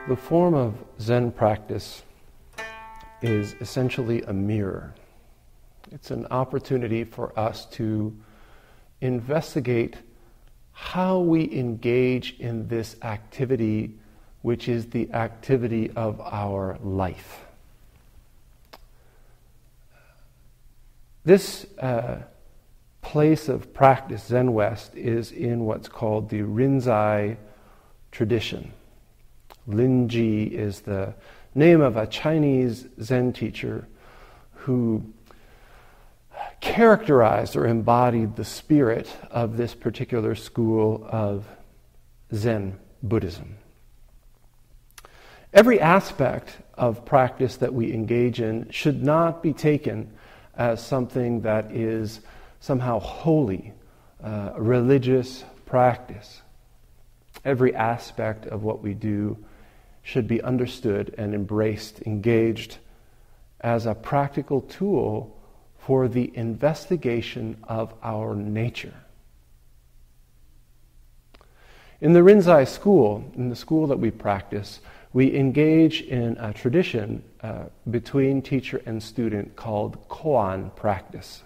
The form of Zen practice is essentially a mirror. It's an opportunity for us to investigate how we engage in this activity, which is the activity of our life. This place of practice, Zen West, is in what's called the Rinzai tradition. Linji is the name of a Chinese Zen teacher who characterized or embodied the spirit of this particular school of Zen Buddhism. Every aspect of practice that we engage in should not be taken as something that is somehow holy, religious practice. Every aspect of what we do should be understood and embraced, engaged as a practical tool for the investigation of our nature. In the Rinzai school, in the school that we practice, we engage in a tradition between teacher and student called koan practice.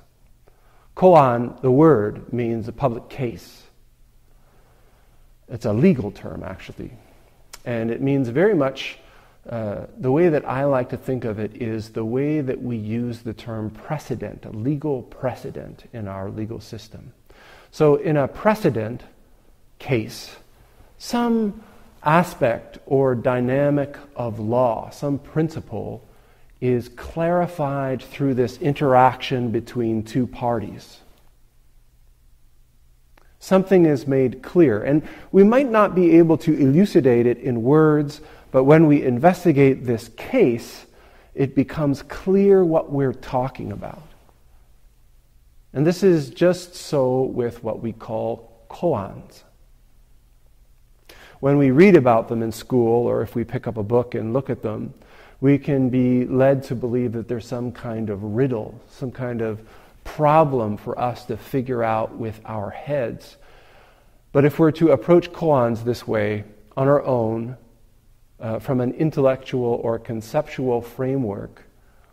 Koan, the word, means a public case. It's a legal term, actually. And it means very much, the way that I like to think of it is the way that we use the term precedent, a legal precedent in our legal system. So in a precedent case, some aspect or dynamic of law, some principle, is clarified through this interaction between two parties. Something is made clear, and we might not be able to elucidate it in words, but when we investigate this case, it becomes clear what we're talking about. And this is just so with what we call koans. When we read about them in school, or if we pick up a book and look at them, we can be led to believe that there's some kind of riddle, some kind of problem for us to figure out with our heads. But if we're to approach koans this way, on our own, from an intellectual or conceptual framework,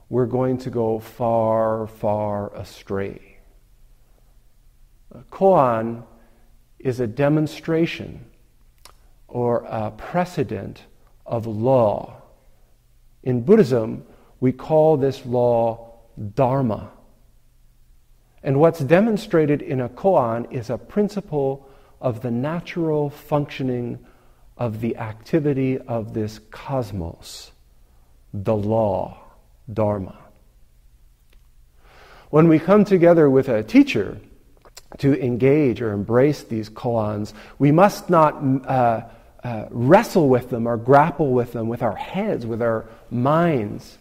we're going to go far, far astray. Koan is a demonstration or a precedent of law. In Buddhism, we call this law dharma. And what's demonstrated in a koan is a principle of the natural functioning of the activity of this cosmos, the law, dharma. When we come together with a teacher to engage or embrace these koans, we must not wrestle with them or grapple with them with our heads, with our minds.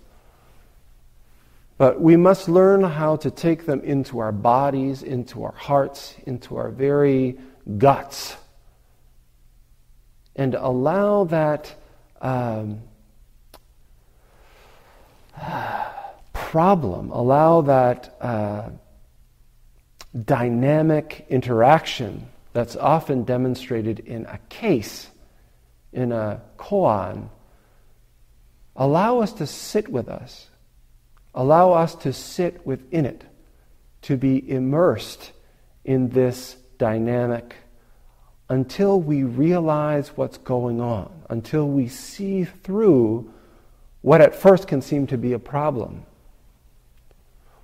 But we must learn how to take them into our bodies, into our hearts, into our very guts, and allow that problem, allow that dynamic interaction that's often demonstrated in a case, in a koan, allow us to sit with us, allow us to sit within it, to be immersed in this dynamic until we realize what's going on, until we see through what at first can seem to be a problem.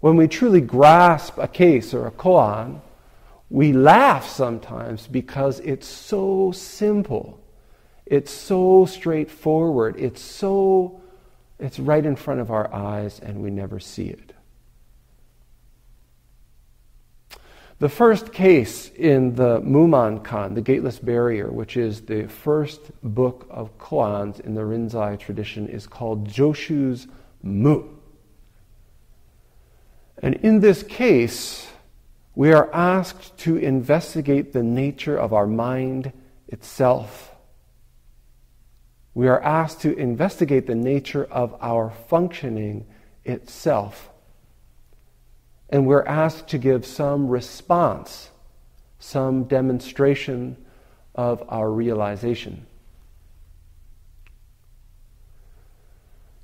When we truly grasp a case or a koan, we laugh sometimes because it's so simple, it's so straightforward, it's right in front of our eyes and we never see it. The first case in the Mumonkan, the Gateless Barrier, which is the first book of koans in the Rinzai tradition, is called Joshu's Mu. And in this case, we are asked to investigate the nature of our mind itself. We are asked to investigate the nature of our functioning itself. And we're asked to give some response, some demonstration of our realization.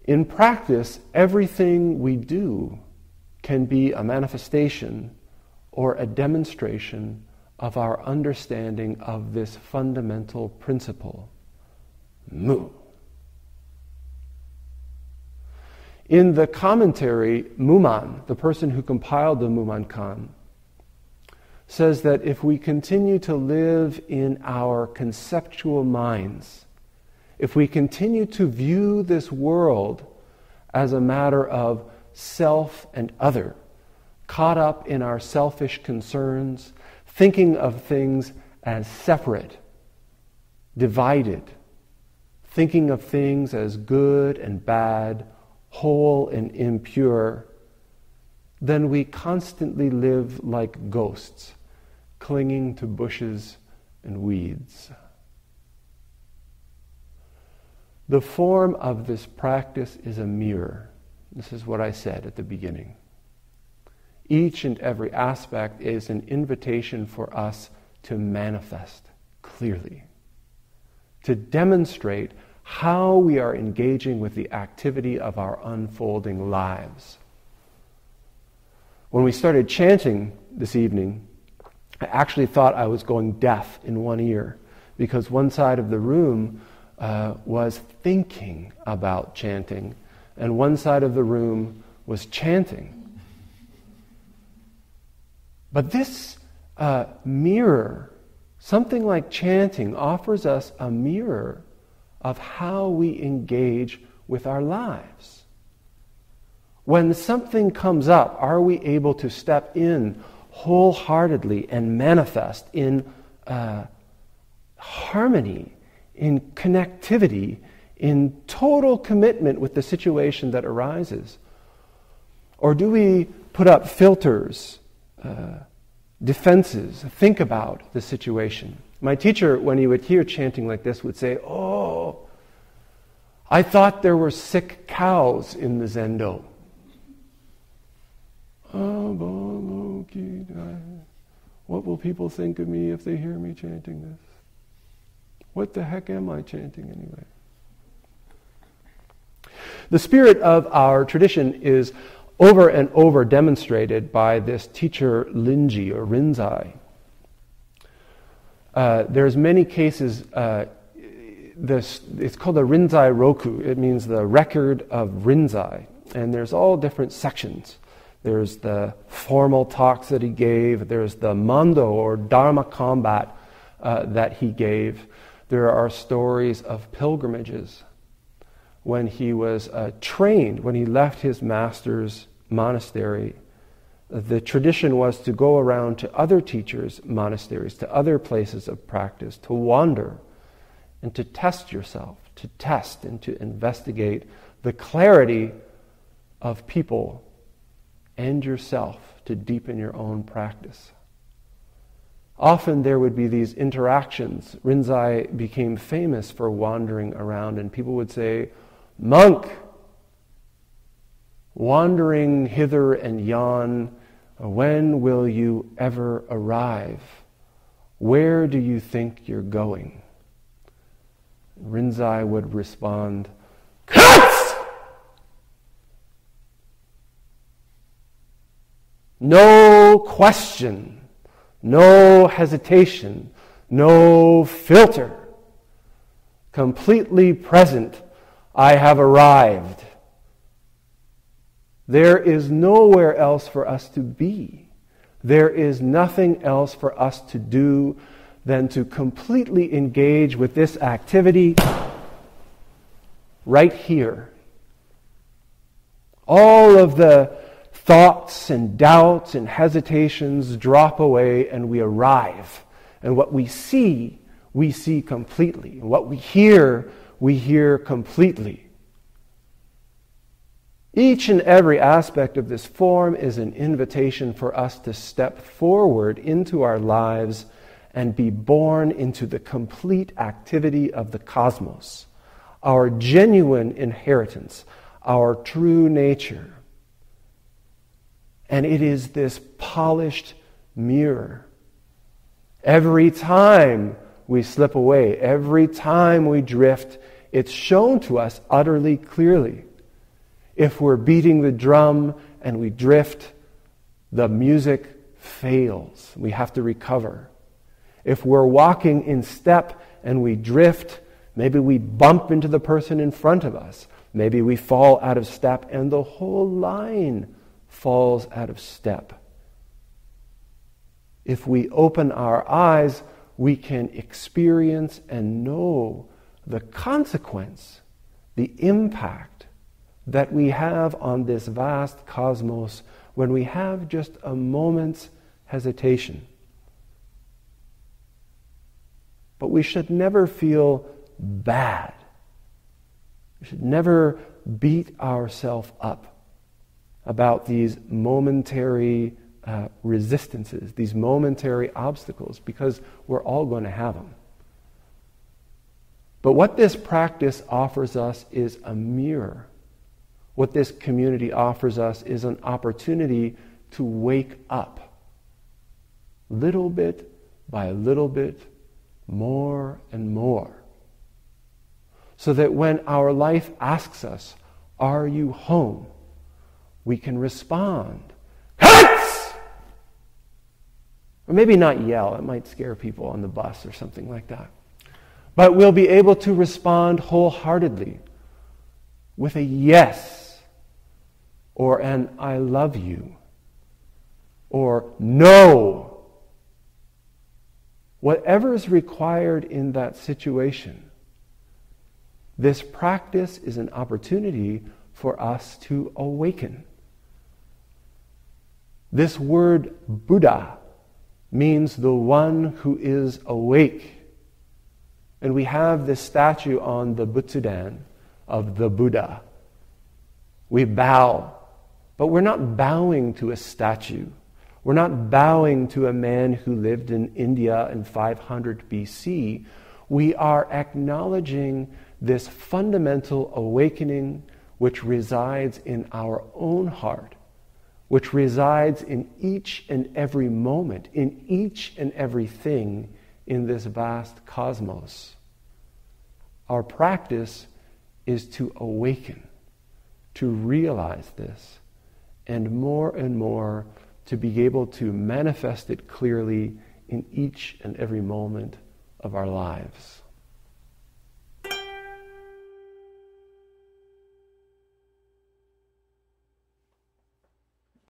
In practice, everything we do can be a manifestation or a demonstration of our understanding of this fundamental principle, mu. In the commentary, Muman, the person who compiled the Muman-kan, says that if we continue to live in our conceptual minds, if we continue to view this world as a matter of self and other, caught up in our selfish concerns, thinking of things as separate, divided, thinking of things as good and bad, whole and impure, then we constantly live like ghosts, clinging to bushes and weeds. The form of this practice is a mirror. This is what I said at the beginning. Each and every aspect is an invitation for us to manifest clearly, to demonstrate how we are engaging with the activity of our unfolding lives. When we started chanting this evening, I actually thought I was going deaf in one ear because one side of the room was thinking about chanting and one side of the room was chanting. But this mirror, something like chanting, offers us a mirror of how we engage with our lives. When something comes up, are we able to step in wholeheartedly and manifest in harmony, in connectivity, in total commitment with the situation that arises? Or do we put up filters, defenses, think about the situation? My teacher, when he would hear chanting like this, would say, "Oh, I thought there were sick cows in the zendo." What will people think of me if they hear me chanting this? What the heck am I chanting anyway? The spirit of our tradition is over and over demonstrated by this teacher Linji or Rinzai. There's many cases, it's called the Rinzai Roku. It means the record of Rinzai. And there's all different sections. There's the formal talks that he gave. There's the mando or dharma combat that he gave. There are stories of pilgrimages when he was trained, when he left his master's monastery. The tradition was to go around to other teachers' monasteries, to other places of practice, to wander and to test yourself, to test and to investigate the clarity of people and yourself, to deepen your own practice. Often there would be these interactions. Rinzai became famous for wandering around, and people would say, "Monk, wandering hither and yon, when will you ever arrive? Where do you think you're going?" Rinzai would respond, "Cut!" No question, no hesitation, no filter. Completely present, I have arrived. There is nowhere else for us to be. There is nothing else for us to do than to completely engage with this activity right here. All of the thoughts and doubts and hesitations drop away and we arrive. And what we see completely. And what we hear completely. Each and every aspect of this form is an invitation for us to step forward into our lives and be born into the complete activity of the cosmos, our genuine inheritance, our true nature. And it is this polished mirror. Every time we slip away, every time we drift, it's shown to us utterly clearly. If we're beating the drum and we drift, the music fails. We have to recover. If we're walking in step and we drift, maybe we bump into the person in front of us. Maybe we fall out of step and the whole line falls out of step. If we open our eyes, we can experience and know the consequence, the impact that we have on this vast cosmos when we have just a moment's hesitation. But we should never feel bad. We should never beat ourselves up about these momentary resistances, these momentary obstacles, because we're all going to have them. But what this practice offers us is a mirror. What this community offers us is an opportunity to wake up, little bit by little bit, more and more, so that when our life asks us, "Are you home?" we can respond, "Cuts!" Or maybe not yell, it might scare people on the bus or something like that. But we'll be able to respond wholeheartedly with a yes, or an "I love you," or "no." Whatever is required in that situation, this practice is an opportunity for us to awaken. This word Buddha means the one who is awake. And we have this statue on the Butsudan of the Buddha. We bow, but we're not bowing to a statue. We're not bowing to a man who lived in India in 500 BC. We are acknowledging this fundamental awakening which resides in our own heart, which resides in each and every moment, in each and everything in this vast cosmos. Our practice is to awaken, to realize this, and more to be able to manifest it clearly in each and every moment of our lives.